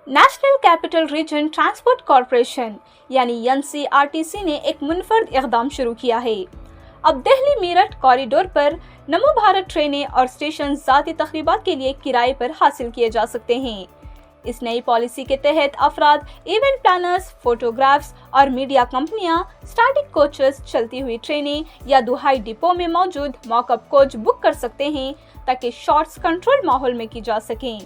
National capital region transport corporation یعنی NCRTC نے ایک منفرد اقدام شروع کیا ہے۔ اب دہلی میرٹھ کوریڈور پر نمو بھارت ٹرینیں اور اسٹیشن ذاتی تقریبات کے لیے کرائے پر حاصل کیے جا سکتے ہیں۔ اس نئی پالیسی کے تحت افراد، ایونٹ پلانرز، فوٹوگرافرز اور میڈیا کمپنیاں اسٹیٹک کوچز، چلتی ہوئی ٹرینیں یا دہائی ڈپو میں موجود موک اپ کوچ بک کر سکتے ہیں تاکہ شارٹس کنٹرول ماحول میں کی جا سکیں۔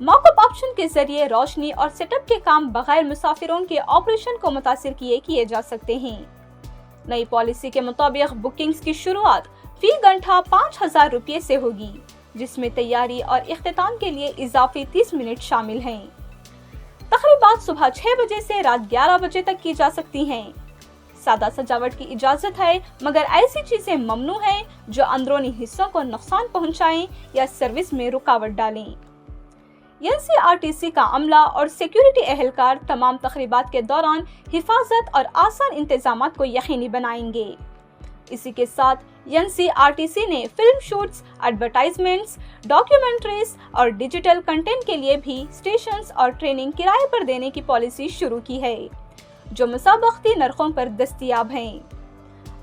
موک اپ آپشن کے ذریعے روشنی اور سیٹ اپ کے کام بغیر مسافروں کے آپریشن کو متاثر کیے جا سکتے ہیں۔ نئی پالیسی کے مطابق بکنگز کی شروعات فی گھنٹہ 5,000 روپے سے ہوگی، جس میں تیاری اور اختتام کے لیے اضافی 30 منٹ شامل ہیں۔ تقریبات صبح 6 بجے سے رات 11 بجے تک کی جا سکتی ہیں۔ سادہ سجاوٹ کی اجازت ہے، مگر ایسی چیزیں ممنوع ہیں جو اندرونی حصوں کو نقصان پہنچائیں یا سروس میں رکاوٹ ڈالیں۔ NCRTC کا عملہ اور سیکیورٹی اہلکار تمام تقریبات کے دوران حفاظت اور آسان انتظامات کو یقینی بنائیں گے۔ اسی کے ساتھ NCRTC نے فلم شوٹس، ایڈورٹائزمنٹس، ڈاکیومنٹریز اور ڈیجیٹل کنٹینٹ کے لیے بھی اسٹیشنز اور ٹریننگ کرائے پر دینے کی پالیسی شروع کی ہے، جو مسابقتی نرخوں پر دستیاب ہیں۔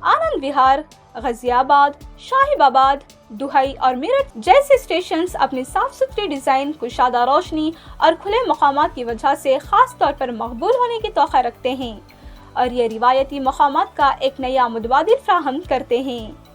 آنند وہار، غازی آباد، شاہیب آباد، دہائی اور میرٹھ جیسے اسٹیشنز اپنی صاف ستھری ڈیزائن، کشادہ روشنی اور کھلے مقامات کی وجہ سے خاص طور پر مقبول ہونے کی توقع رکھتے ہیں اور یہ روایتی مقامات کا ایک نیا متبادل فراہم کرتے ہیں۔